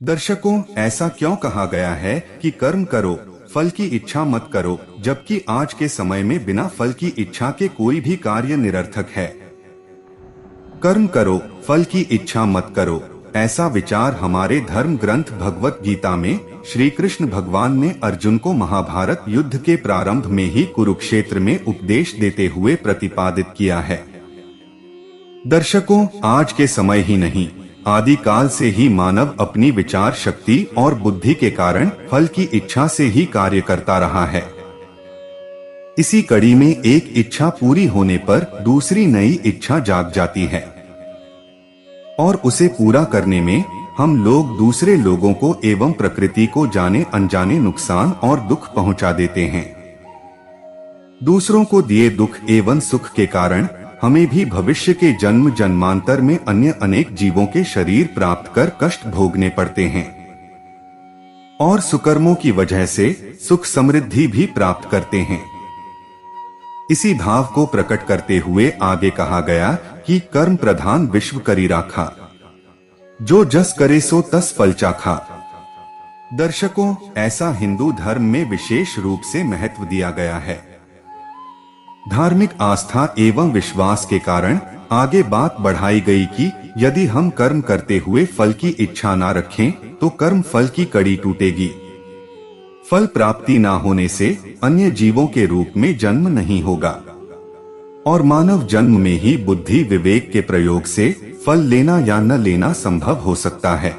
दर्शकों, ऐसा क्यों कहा गया है कि कर्म करो, फल की इच्छा मत करो, जबकि आज के समय में बिना फल की इच्छा के कोई भी कार्य निरर्थक है। कर्म करो, फल की इच्छा मत करो, ऐसा विचार हमारे धर्म ग्रंथ भगवत गीता में श्री कृष्ण भगवान ने अर्जुन को महाभारत युद्ध के प्रारंभ में ही कुरुक्षेत्र में उपदेश देते हुए प्रतिपादित किया है। दर्शकों, आज के समय ही नहीं, आदिकाल से ही मानव अपनी विचार शक्ति और बुद्धि के कारण फल की इच्छा से ही कार्य करता रहा है। इसी कड़ी में एक इच्छा पूरी होने पर दूसरी नई इच्छा जाग जाती है और उसे पूरा करने में हम लोग दूसरे लोगों को एवं प्रकृति को जाने अनजाने नुकसान और दुख पहुंचा देते हैं। दूसरों को दिए दुख एवं सुख के कारण हमें भी भविष्य के जन्म जन्मांतर में अन्य अनेक जीवों के शरीर प्राप्त कर कष्ट भोगने पड़ते हैं और सुकर्मों की वजह से सुख समृद्धि भी प्राप्त करते हैं। इसी भाव को प्रकट करते हुए आगे कहा गया कि कर्म प्रधान विश्व करी राखा, जो जस करे सो तस फल चाखा। दर्शकों, ऐसा हिंदू धर्म में विशेष रूप से महत्व दिया गया है। धार्मिक आस्था एवं विश्वास के कारण आगे बात बढ़ाई गई कि यदि हम कर्म करते हुए फल की इच्छा ना रखें तो कर्म फल की कड़ी टूटेगी। फल प्राप्ति ना होने से अन्य जीवों के रूप में जन्म नहीं होगा और मानव जन्म में ही बुद्धि विवेक के प्रयोग से फल लेना या न लेना संभव हो सकता है।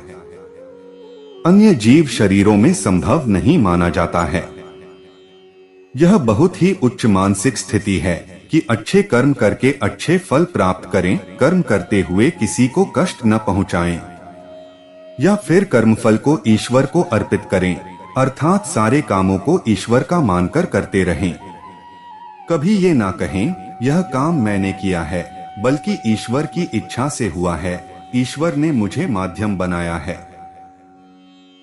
अन्य जीव शरीरों में संभव नहीं माना जाता है। यह बहुत ही उच्च मानसिक स्थिति है कि अच्छे कर्म करके अच्छे फल प्राप्त करें, कर्म करते हुए किसी को कष्ट न पहुंचाएं, या फिर कर्मफल को ईश्वर को अर्पित करें, अर्थात सारे कामों को ईश्वर का मानकर करते रहें। कभी ये ना कहें यह काम मैंने किया है, बल्कि ईश्वर की इच्छा से हुआ है, ईश्वर ने मुझे माध्यम बनाया है।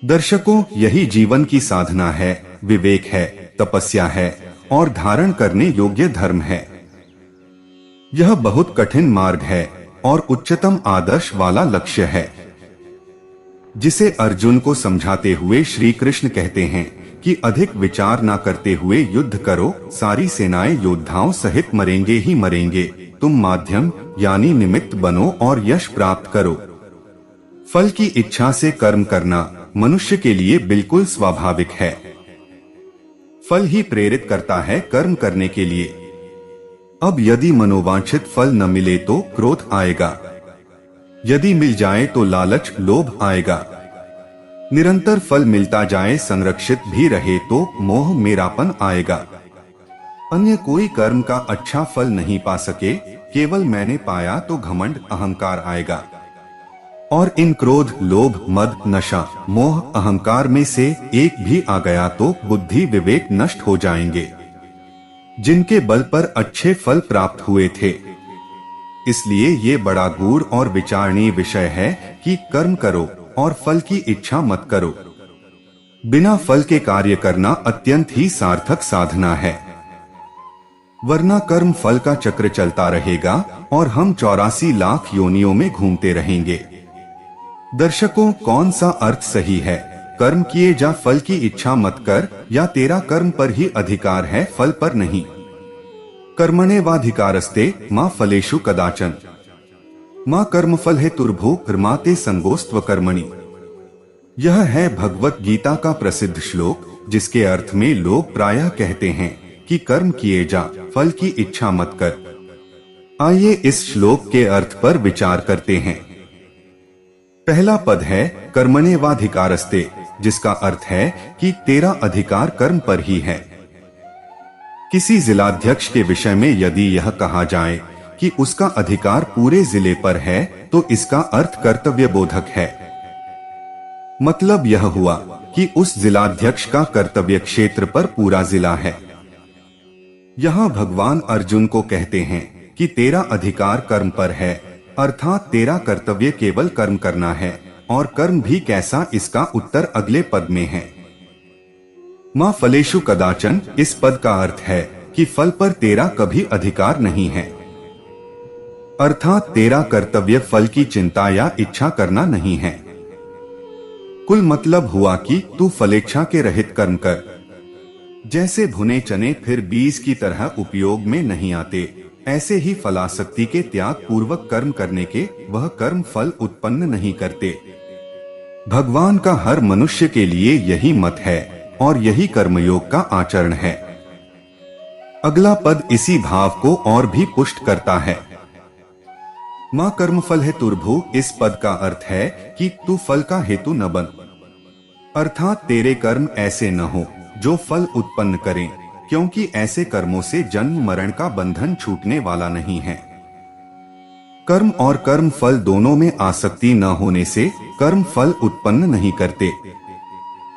दर्शकों, यही जीवन की साधना है, विवेक है, तपस्या है और धारण करने योग्य धर्म है। यह बहुत कठिन मार्ग है और उच्चतम आदर्श वाला लक्ष्य है, जिसे अर्जुन को समझाते हुए श्री कृष्ण कहते हैं कि अधिक विचार ना करते हुए युद्ध करो, सारी सेनाएं योद्धाओं सहित मरेंगे ही मरेंगे, तुम माध्यम यानी निमित्त बनो और यश प्राप्त करो। फल की इच्छा से कर्म करना मनुष्य के लिए बिल्कुल स्वाभाविक है। फल ही प्रेरित करता है कर्म करने के लिए। अब यदि मनोवांछित फल न मिले तो क्रोध आएगा, यदि मिल जाए तो लालच लोभ आएगा, निरंतर फल मिलता जाए संरक्षित भी रहे तो मोह मेरापन आएगा। अन्य कोई कर्म का अच्छा फल नहीं पा सके, केवल मैंने पाया तो घमंड अहंकार आएगा और इन क्रोध लोभ मद नशा मोह अहंकार में से एक भी आ गया तो बुद्धि विवेक नष्ट हो जाएंगे, जिनके बल पर अच्छे फल प्राप्त हुए थे। इसलिए ये बड़ा गूढ़ और विचारणीय विषय है कि कर्म करो और फल की इच्छा मत करो। बिना फल के कार्य करना अत्यंत ही सार्थक साधना है, वरना कर्म फल का चक्र चलता रहेगा और हम 84 लाख योनियों में घूमते रहेंगे। दर्शकों, कौन सा अर्थ सही है? कर्म किए जा, फल की इच्छा मत कर, या तेरा कर्म पर ही अधिकार है, फल पर नहीं। कर्मण्येवाधिकारस्ते मां फलेषु कदाचन मां कर्मफल हेतुर्भुः कर्माते संगोस्त्व कर्मणि। यह है भगवत गीता का प्रसिद्ध श्लोक, जिसके अर्थ में लोग प्रायः कहते हैं कि कर्म किए जा, फल की इच्छा मत कर। आइए इस श्लोक के अर्थ पर विचार करते हैं। पहला पद है कर्मण्येवाधिकारस्ते, जिसका अर्थ है कि तेरा अधिकार कर्म पर ही है। किसी जिलाध्यक्ष के विषय में यदि यह कहा जाए कि उसका अधिकार पूरे जिले पर है तो इसका अर्थ कर्तव्य बोधक है। मतलब यह हुआ कि उस जिलाध्यक्ष का कर्तव्य क्षेत्र पर पूरा जिला है। यहाँ भगवान अर्जुन को कहते हैं कि तेरा अधिकार कर्म पर है, अर्थात तेरा कर्तव्य केवल कर्म करना है, और कर्म भी कैसा, इसका उत्तर अगले पद में है। मां फलेषु कदाचन, इस पद का अर्थ है कि फल पर तेरा कभी अधिकार नहीं है, अर्थात तेरा कर्तव्य फल की चिंता या इच्छा करना नहीं है। कुल मतलब हुआ कि तू फलेच्छा के रहित कर्म कर। जैसे भुने चने फिर बीज की तरह उपयोग में नहीं आते, ऐसे ही फलासक्ति के त्याग पूर्वक कर्म करने के वह कर्म फल उत्पन्न नहीं करते। भगवान का हर मनुष्य के लिए यही मत है और यही कर्मयोग का आचरण है। अगला पद इसी भाव को और भी पुष्ट करता है। मां कर्मफल है तुर्भु। इस पद का अर्थ है कि तू फल का हेतु न बन, अर्थात तेरे कर्म ऐसे न हो जो फल उत्पन्न करें, क्योंकि ऐसे कर्मों से जन्म मरण का बंधन छूटने वाला नहीं है। कर्म और कर्म फल दोनों में आसक्ति न होने से कर्म फल उत्पन्न नहीं करते।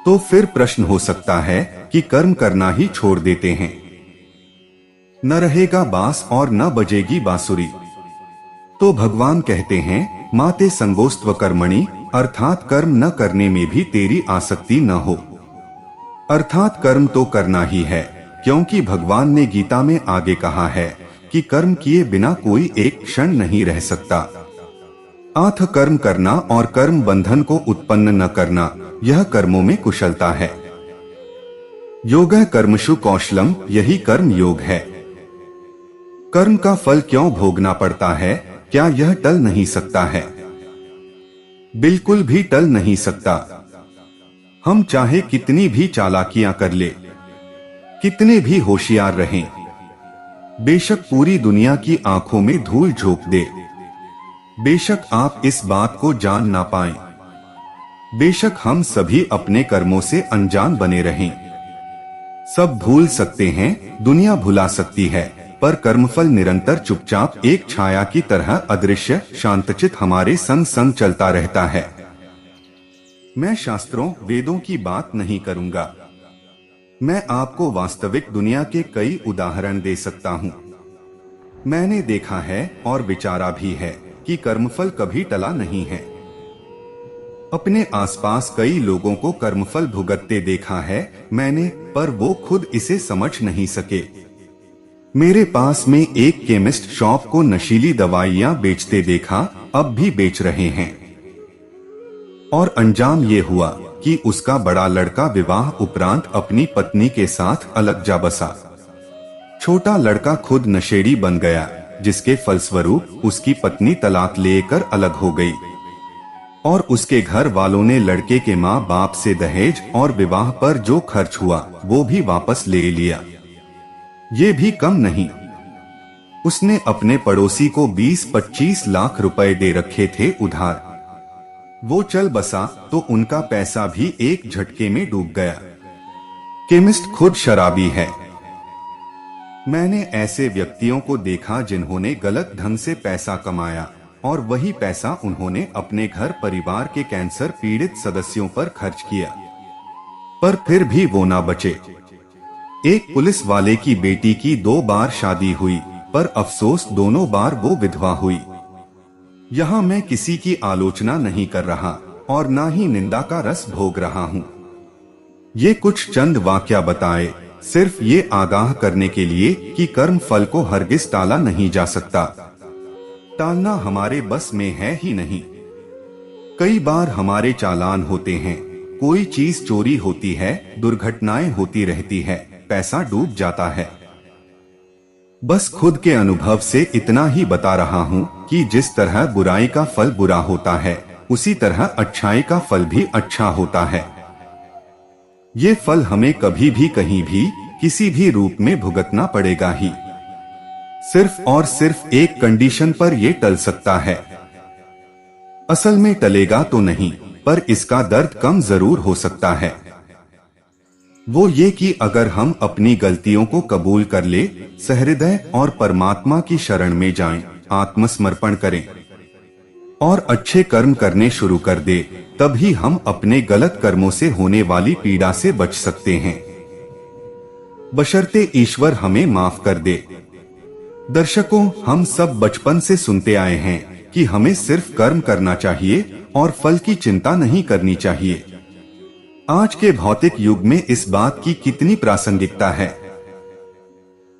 तो फिर प्रश्न हो सकता है कि कर्म करना ही छोड़ देते हैं। न रहेगा बांस और न बजेगी बांसुरी। तो भगवान कहते हैं माते संगोस्त्व कर्मणि, अर्थात कर्म न करने में भी तेरी आसक्ति न हो। अर्थात कर्म तो करना ही है, क्योंकि भगवान ने गीता में आगे कहा है कि कर्म किए बिना कोई एक क्षण नहीं रह सकता। आथ कर्म करना और कर्म बंधन को उत्पन्न न करना, यह कर्मों में कुशलता है। योगः कर्मसु कौशलम, यही कर्म योग है। कर्म का फल क्यों भोगना पड़ता है? क्या यह टल नहीं सकता है? बिल्कुल भी टल नहीं सकता। हम चाहे कितनी भी चालाकियां कर ले, कितने भी होशियार रहें, बेशक पूरी दुनिया की आंखों में धूल झोंक दे, बेशक आप इस बात को जान ना पाएं, बेशक हम सभी अपने कर्मों से अनजान बने रहें, सब भूल सकते हैं, दुनिया भुला सकती है, पर कर्मफल निरंतर चुपचाप एक छाया की तरह अदृश्य शांतचित हमारे संग संग चलता रहता है। मैं शास्त्रों वेदों की बात नहीं करूंगा। मैं आपको वास्तविक दुनिया के कई उदाहरण दे सकता हूं। मैंने देखा है और विचारा भी है कि कर्मफल कभी टला नहीं है। अपने आसपास कई लोगों को कर्मफल भुगतते देखा है मैंने, पर वो खुद इसे समझ नहीं सके। मेरे पास में एक केमिस्ट शॉप को नशीली दवाइयां बेचते देखा, अब भी बेच रहे हैं। और अंजाम ये हुआ कि उसका बड़ा लड़का विवाह उपरांत अपनी पत्नी के साथ अलग जा बसा। छोटा लड़का खुद नशेड़ी बन गया, जिसके फलस्वरूप उसकी पत्नी तलाक लेकर अलग हो गई और उसके घर वालों ने लड़के के माँ बाप से दहेज और विवाह पर जो खर्च हुआ वो भी वापस ले लिया। ये भी कम नहीं, उसने अपने पड़ोसी को 20-25 लाख रुपए दे रखे थे उधार। वो चल बसा तो उनका पैसा भी एक झटके में डूब गया। केमिस्ट खुद शराबी है। मैंने ऐसे व्यक्तियों को देखा जिन्होंने गलत ढंग से पैसा कमाया और वही पैसा उन्होंने अपने घर परिवार के कैंसर पीड़ित सदस्यों पर खर्च किया, पर फिर भी वो ना बचे। एक पुलिस वाले की बेटी की 2 बार शादी हुई, पर अफसोस दोनों बार वो विधवा हुई। यहाँ मैं किसी की आलोचना नहीं कर रहा और ना ही निंदा का रस भोग रहा हूँ। ये कुछ चंद वाक्य बताए सिर्फ ये आगाह करने के लिए कि कर्म फल को हरगिज टाला नहीं जा सकता। टालना हमारे बस में है ही नहीं। कई बार हमारे चालान होते हैं, कोई चीज चोरी होती है, दुर्घटनाएं होती रहती है, पैसा डूब जाता है। बस खुद के अनुभव से इतना ही बता रहा हूँ कि जिस तरह बुराई का फल बुरा होता है, उसी तरह अच्छाई का फल भी अच्छा होता है। ये फल हमें कभी भी कहीं भी किसी भी रूप में भुगतना पड़ेगा ही। सिर्फ और सिर्फ एक कंडीशन पर ये टल सकता है। असल में टलेगा तो नहीं, पर इसका दर्द कम जरूर हो सकता है। वो ये कि अगर हम अपनी गलतियों को कबूल कर ले, सहृदय और परमात्मा की शरण में जाएं, आत्मसमर्पण करें और अच्छे कर्म करने शुरू कर दे, तभी हम अपने गलत कर्मों से होने वाली पीड़ा से बच सकते हैं, बशर्ते ईश्वर हमें माफ कर दे। दर्शकों, हम सब बचपन से सुनते आए हैं कि हमें सिर्फ कर्म करना चाहिए और फल की चिंता नहीं करनी चाहिए। आज के भौतिक युग में इस बात की कितनी प्रासंगिकता है।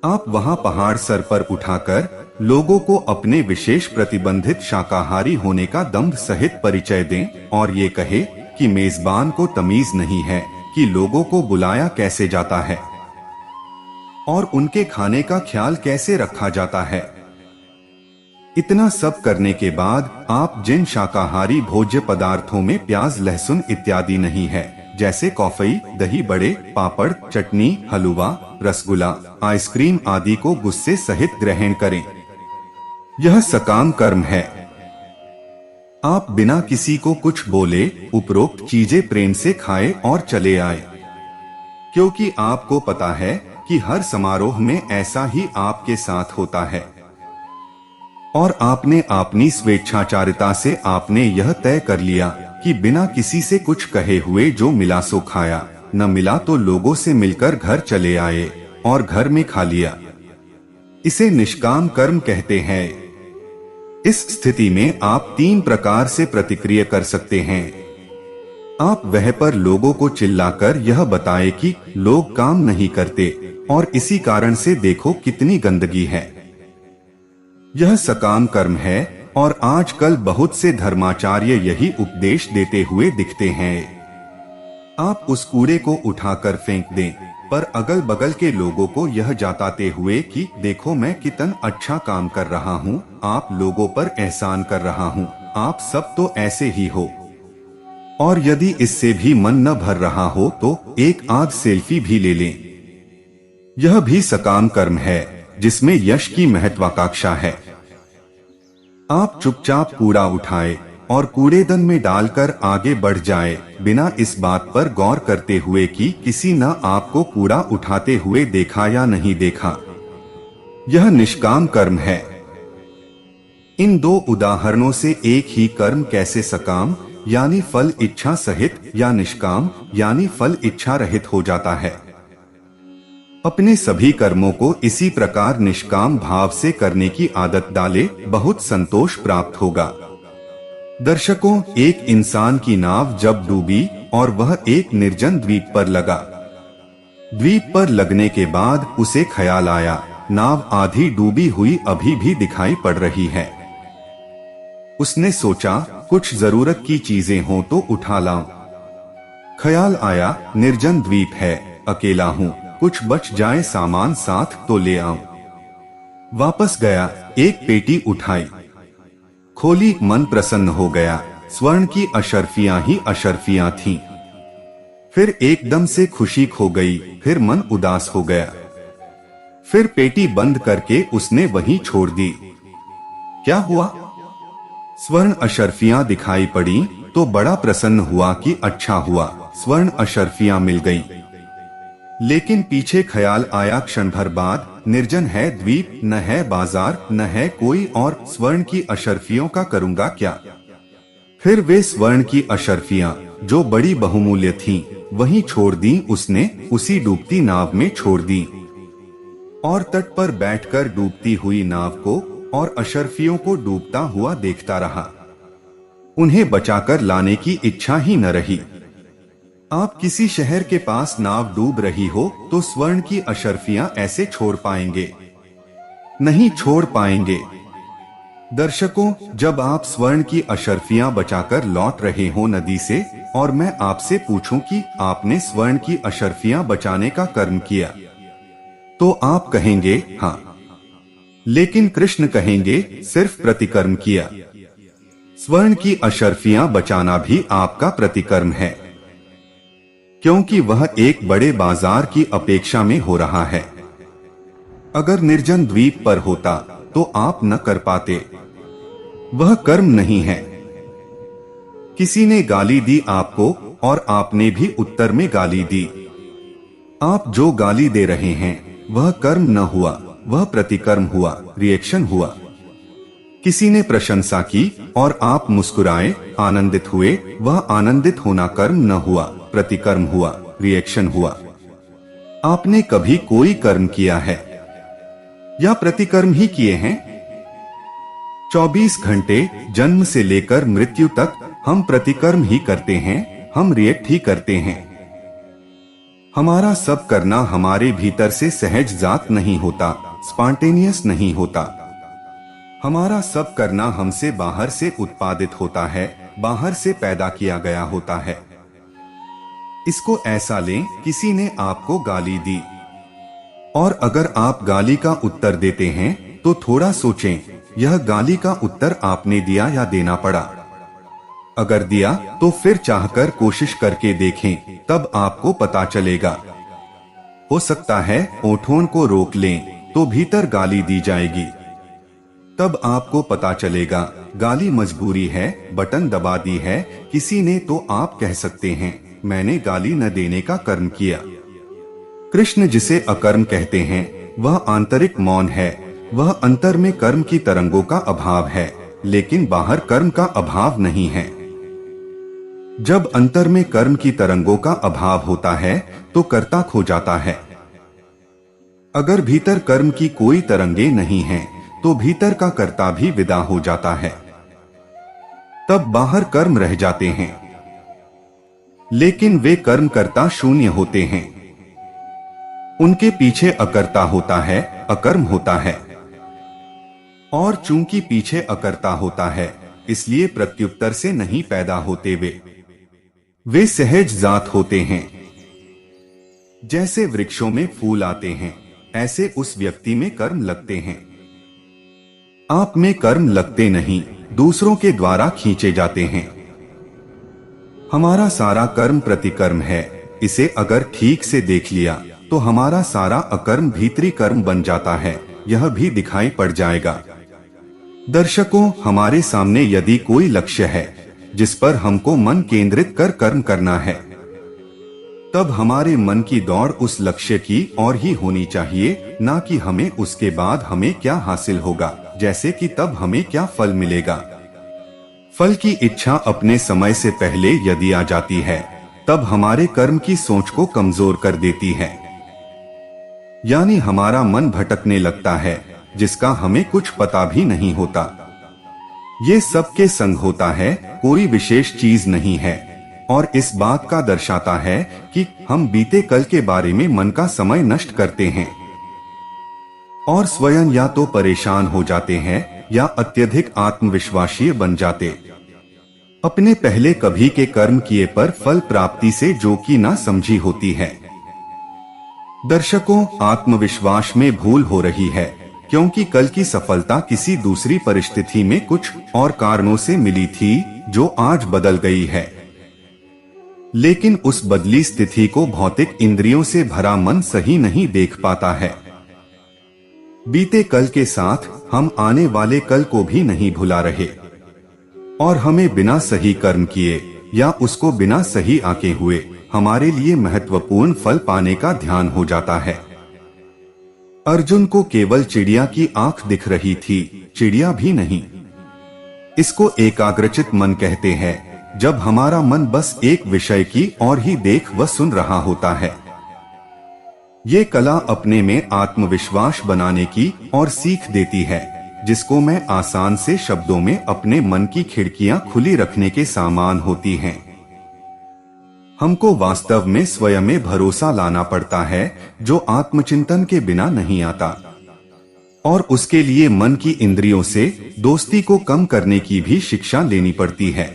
आप वहां पहाड़ सर पर उठाकर लोगों को अपने विशेष प्रतिबंधित शाकाहारी होने का दम्भ सहित परिचय दें और ये कहे कि मेजबान को तमीज नहीं है कि लोगों को बुलाया कैसे जाता है और उनके खाने का ख्याल कैसे रखा जाता है। इतना सब करने के बाद आप जिन शाकाहारी भोज्य पदार्थों में प्याज, लहसुन इत्यादि नहीं है, जैसे कॉफी, दही बड़े, पापड़, चटनी, हलवा, रसगुल्ला, आइसक्रीम आदि को गुस्से सहित ग्रहण करें। यह सकाम कर्म है। आप बिना किसी को कुछ बोले उपरोक्त चीजें प्रेम से खाएं और चले आए, क्योंकि आपको पता है कि हर समारोह में ऐसा ही आपके साथ होता है और आपने अपनी स्वेच्छाचारिता से आपने यह तय कर लिया कि बिना किसी से कुछ कहे हुए जो मिला सो खाया, न मिला तो लोगों से मिलकर घर चले आए और घर में खा लिया। इसे निष्काम कर्म कहते हैं। इस स्थिति में आप 3 प्रकार से प्रतिक्रिया कर सकते हैं। आप वह पर लोगों को चिल्लाकर यह बताएं कि लोग काम नहीं करते और इसी कारण से देखो कितनी गंदगी है। यह सकाम कर्म है और आजकल बहुत से धर्माचार्य यही उपदेश देते हुए दिखते हैं। आप उस कूड़े को उठाकर फेंक दें, पर अगल बगल के लोगों को यह जताते हुए कि देखो मैं कितना अच्छा काम कर रहा हूँ, आप लोगों पर एहसान कर रहा हूँ, आप सब तो ऐसे ही हो। और यदि इससे भी मन न भर रहा हो तो एक आध सेल्फी भी ले लें। यह भी सकाम कर्म है जिसमें यश की महत्वाकांक्षा है। आप चुपचाप कूड़ा उठाए और कूड़ेदान में डालकर आगे बढ़ जाए, बिना इस बात पर गौर करते हुए कि किसी न आपको कूड़ा उठाते हुए देखा या नहीं देखा। यह निष्काम कर्म है। इन 2 उदाहरणों से एक ही कर्म कैसे सकाम यानी फल इच्छा सहित या निष्काम यानी फल इच्छा रहित हो जाता है। अपने सभी कर्मों को इसी प्रकार निष्काम भाव से करने की आदत डाले, बहुत संतोष प्राप्त होगा। दर्शकों, एक इंसान की नाव जब डूबी और वह एक निर्जन द्वीप पर लगा। द्वीप पर लगने के बाद उसे ख्याल आया, नाव आधी डूबी हुई अभी भी दिखाई पड़ रही है। उसने सोचा कुछ जरूरत की चीजें हो तो उठा लाऊं। ख्याल आया निर्जन द्वीप है, अकेला हूँ, कुछ बच जाए सामान साथ तो ले आऊं। वापस गया, एक पेटी उठाई, खोली, मन प्रसन्न हो गया। स्वर्ण की अशर्फियां ही अशर्फियां थीं। फिर एकदम से खुशी खो गई, फिर मन उदास हो गया। फिर पेटी बंद करके उसने वहीं छोड़ दी। क्या हुआ? स्वर्ण अशर्फियां दिखाई पड़ी तो बड़ा प्रसन्न हुआ कि अच्छा हुआ, स्वर्ण अशर्फियां मिल गईं। लेकिन पीछे ख्याल आया क्षण भर बाद, निर्जन है द्वीप, न है बाजार, न है कोई और, स्वर्ण की अशर्फियों का करूंगा क्या? फिर वे स्वर्ण की अशर्फियां जो बड़ी बहुमूल्य थीं, वहीं छोड़ दी उसने, उसी डूबती नाव में छोड़ दी और तट पर बैठकर डूबती हुई नाव को और अशर्फियों को डूबता हुआ देखता रहा। उन्हें बचाकर लाने की इच्छा ही न रही। आप किसी शहर के पास नाव डूब रही हो तो स्वर्ण की अशर्फियां ऐसे छोड़ पाएंगे? नहीं छोड़ पाएंगे। दर्शकों, जब आप स्वर्ण की अशर्फियां बचाकर लौट रहे हो नदी से और मैं आपसे पूछूं कि आपने स्वर्ण की अशर्फियां बचाने का कर्म किया, तो आप कहेंगे हाँ। लेकिन कृष्ण कहेंगे सिर्फ प्रतिकर्म किया। स्वर्ण की अशर्फियां बचाना भी आपका प्रतिकर्म है, क्योंकि वह एक बड़े बाजार की अपेक्षा में हो रहा है। अगर निर्जन द्वीप पर होता तो आप न कर पाते। वह कर्म नहीं है। किसी ने गाली दी आपको और आपने भी उत्तर में गाली दी। आप जो गाली दे रहे हैं वह कर्म न हुआ, वह प्रतिकर्म हुआ, रिएक्शन हुआ। किसी ने प्रशंसा की और आप मुस्कुराए, आनंदित हुए, वह आनंदित होना कर्म न हुआ, प्रतिकर्म हुआ, रिएक्शन हुआ। आपने कभी कोई कर्म किया है या प्रतिकर्म ही किए हैं? 24 घंटे जन्म से लेकर मृत्यु तक हम प्रतिकर्म ही करते हैं, हम रिएक्ट ही करते हैं। हमारा सब करना हमारे भीतर से सहज जात नहीं होता, स्पॉन्टेनियस नहीं होता। हमारा सब करना हमसे बाहर से उत्पादित होता है, बाहर से पैदा किया गया होता है। इसको ऐसा लें, किसी ने आपको गाली दी और अगर आप गाली का उत्तर देते हैं तो थोड़ा सोचें, यह गाली का उत्तर आपने दिया या देना पड़ा। अगर दिया तो फिर चाहकर कोशिश करके देखें, तब आपको पता चलेगा। हो सकता है ओठों को रोक लें तो भीतर गाली दी जाएगी, तब आपको पता चलेगा गाली मजबूरी है, बटन दबा दी है किसी ने, तो आप कह सकते हैं मैंने गाली न देने का कर्म किया। कृष्ण जिसे अकर्म कहते हैं वह आंतरिक मौन है, वह अंतर में कर्म की तरंगों का अभाव है, लेकिन बाहर कर्म का अभाव नहीं है। जब अंतर में कर्म की तरंगों का अभाव होता है तो कर्ता खो जाता है। अगर भीतर कर्म की कोई तरंगे नहीं हैं, तो भीतर का कर्ता भी विदा हो जाता है, तब बाहर कर्म रह जाते हैं, लेकिन वे कर्म कर्ता शून्य होते हैं। उनके पीछे अकर्ता होता है, अकर्म होता है, और चूंकि पीछे अकर्ता होता है इसलिए प्रत्युत्तर से नहीं पैदा होते वे सहज जात होते हैं। जैसे वृक्षों में फूल आते हैं, ऐसे उस व्यक्ति में कर्म लगते हैं। आप में कर्म लगते नहीं, दूसरों के द्वारा खींचे जाते हैं। हमारा सारा कर्म प्रतिकर्म है, इसे अगर ठीक से देख लिया तो हमारा सारा अकर्म भीतरी कर्म बन जाता है, यह भी दिखाई पड़ जाएगा। दर्शकों, हमारे सामने यदि कोई लक्ष्य है जिस पर हमको मन केंद्रित कर कर्म करना है, तब हमारे मन की दौड़ उस लक्ष्य की ओर ही होनी चाहिए, ना कि हमें उसके बाद हमें क्या हासिल होगा, जैसे कि तब हमें क्या फल मिलेगा। फल की इच्छा अपने समय से पहले यदि आ जाती है तब हमारे कर्म की सोच को कमजोर कर देती है, यानी हमारा मन भटकने लगता है जिसका हमें कुछ पता भी नहीं होता। ये सबके संग होता है, कोई विशेष चीज नहीं है, और इस बात का दर्शाता है कि हम बीते कल के बारे में मन का समय नष्ट करते हैं और स्वयं या तो परेशान हो जाते हैं या अत्यधिक आत्मविश्वासी बन जाते। अपने पहले कभी के कर्म किए पर फल प्राप्ति से जो की ना समझी होती है। दर्शकों, आत्मविश्वास में भूल हो रही है, क्योंकि कल की सफलता किसी दूसरी परिस्थिति में कुछ और कारणों से मिली थी जो आज बदल गई है, लेकिन उस बदली स्थिति को भौतिक इंद्रियों से भरा मन सही नहीं देख पाता है। बीते कल के साथ हम आने वाले कल को भी नहीं भुला रहे, और हमें बिना सही कर्म किए या उसको बिना सही आके हुए हमारे लिए महत्वपूर्ण फल पाने का ध्यान हो जाता है। अर्जुन को केवल चिड़िया की आंख दिख रही थी, चिड़िया भी नहीं। इसको एकाग्रचित मन कहते हैं, जब हमारा मन बस एक विषय की और ही देख व सुन रहा होता है। ये कला अपने में आत्मविश्वास बनाने की और सीख देती है, जिसको मैं आसान से शब्दों में अपने मन की खिड़कियां खुली रखने के समान होती हैं। हमको वास्तव में स्वयं में भरोसा लाना पड़ता है, जो आत्मचिंतन के बिना नहीं आता, और उसके लिए मन की इंद्रियों से दोस्ती को कम करने की भी शिक्षा लेनी पड़ती है।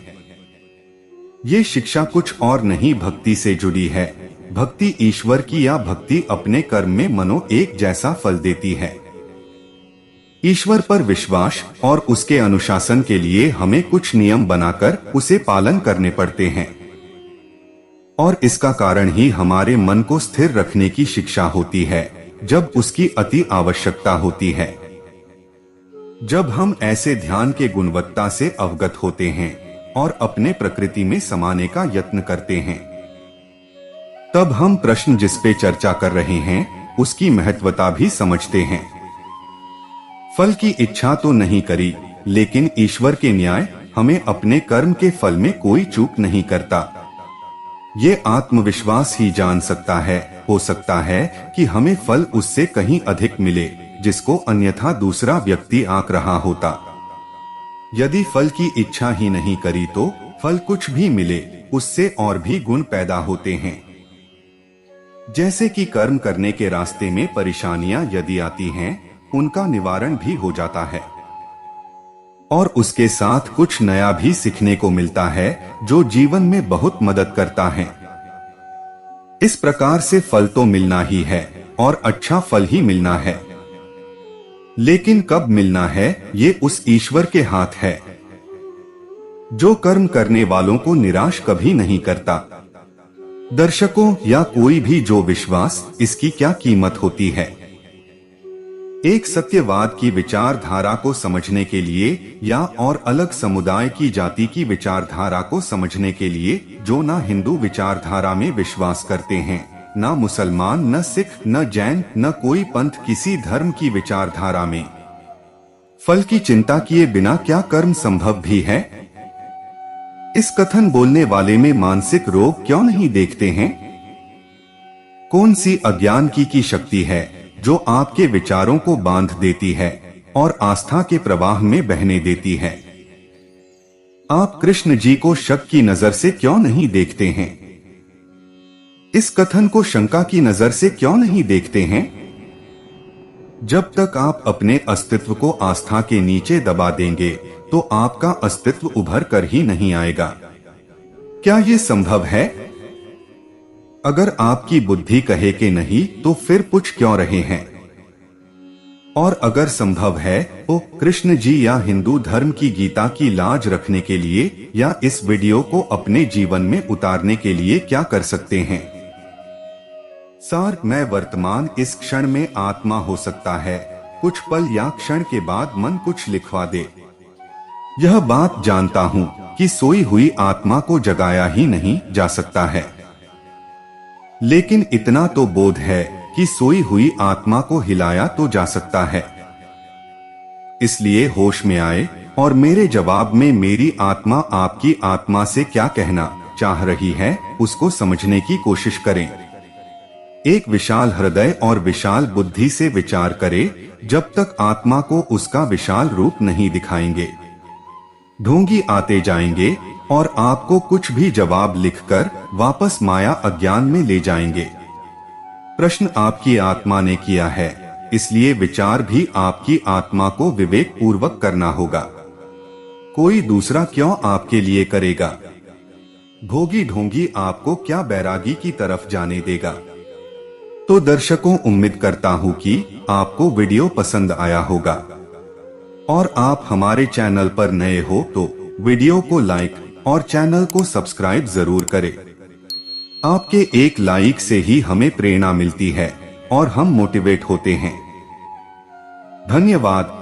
ये शिक्षा कुछ और नहीं भक्ति से जुड़ी है। भक्ति ईश्वर की या भक्ति अपने कर्म में मनो एक जैसा फल देती है। ईश्वर पर विश्वास और उसके अनुशासन के लिए हमें कुछ नियम बनाकर उसे पालन करने पड़ते हैं, और इसका कारण ही हमारे मन को स्थिर रखने की शिक्षा होती है जब उसकी अति आवश्यकता होती है। जब हम ऐसे ध्यान के गुणवत्ता से अवगत होते हैं और अपने प्रकृति में समाने का यत्न करते हैं, तब हम प्रश्न जिस पे चर्चा कर रहे हैं उसकी महत्वता भी समझते हैं। फल की इच्छा तो नहीं करी, लेकिन ईश्वर के न्याय हमें अपने कर्म के फल में कोई चूक नहीं करता। ये आत्मविश्वास ही जान सकता है, हो सकता है कि हमें फल उससे कहीं अधिक मिले, जिसको अन्यथा दूसरा व्यक्ति आंक रहा होता। यदि फल की इच्छा ही नहीं करी तो फल कुछ भी मिले उससे और भी गुण पैदा होते हैं। जैसे कि कर्म करने के रास्ते में परेशानियां यदि आती हैं, उनका निवारण भी हो जाता है, और उसके साथ कुछ नया भी सीखने को मिलता है जो जीवन में बहुत मदद करता है। इस प्रकार से फल तो मिलना ही है और अच्छा फल ही मिलना है, लेकिन कब मिलना है ये उस ईश्वर के हाथ है, जो कर्म करने वालों को निराश कभी नहीं करता। दर्शकों या कोई भी जो विश्वास, इसकी क्या कीमत होती है। एक सत्यवाद की विचारधारा को समझने के लिए या और अलग समुदाय की जाति की विचारधारा को समझने के लिए जो ना हिंदू विचारधारा में विश्वास करते हैं, ना मुसलमान, न सिख, न जैन, न कोई पंथ, किसी धर्म की विचारधारा में फल की चिंता किए बिना क्या कर्म संभव भी है। इस कथन बोलने वाले में मानसिक रोग क्यों नहीं देखते हैं। कौन सी अज्ञान की शक्ति है जो आपके विचारों को बांध देती है और आस्था के प्रवाह में बहने देती है। आप कृष्ण जी को शक की नजर से क्यों नहीं देखते हैं। इस कथन को शंका की नजर से क्यों नहीं देखते हैं। जब तक आप अपने अस्तित्व को आस्था के नीचे दबा देंगे तो आपका अस्तित्व उभर कर ही नहीं आएगा। क्या ये संभव है। अगर आपकी बुद्धि कहे कि नहीं तो फिर पूछ क्यों रहे हैं। और अगर संभव है तो कृष्ण जी या हिंदू धर्म की गीता की लाज रखने के लिए या इस वीडियो को अपने जीवन में उतारने के लिए क्या कर सकते हैं। सार, मैं वर्तमान इस क्षण में आत्मा हो सकता है, कुछ पल या क्षण के बाद मन कुछ लिखवा दे। यह बात जानता हूँ कि सोई हुई आत्मा को जगाया ही नहीं जा सकता है, लेकिन इतना तो बोध है कि सोई हुई आत्मा को हिलाया तो जा सकता है। इसलिए होश में आए और मेरे जवाब में मेरी आत्मा आपकी आत्मा से क्या कहना चाह रही है उसको समझने की कोशिश करें। एक विशाल हृदय और विशाल बुद्धि से विचार करें। जब तक आत्मा को उसका विशाल रूप नहीं दिखाएंगे, ढोंगी आते जाएंगे और आपको कुछ भी जवाब लिखकर वापस माया अज्ञान में ले जाएंगे। प्रश्न आपकी आत्मा ने किया है, इसलिए विचार भी आपकी आत्मा को विवेक पूर्वक करना होगा। कोई दूसरा क्यों आपके लिए करेगा। भोगी ढोंगी आपको क्या बैरागी की तरफ जाने देगा। तो दर्शकों, उम्मीद करता हूं कि आपको वीडियो पसंद आया होगा और आप हमारे चैनल पर नए हो तो वीडियो को लाइक और चैनल को सब्सक्राइब जरूर करें। आपके एक लाइक से ही हमें प्रेरणा मिलती है और हम मोटिवेट होते हैं। धन्यवाद।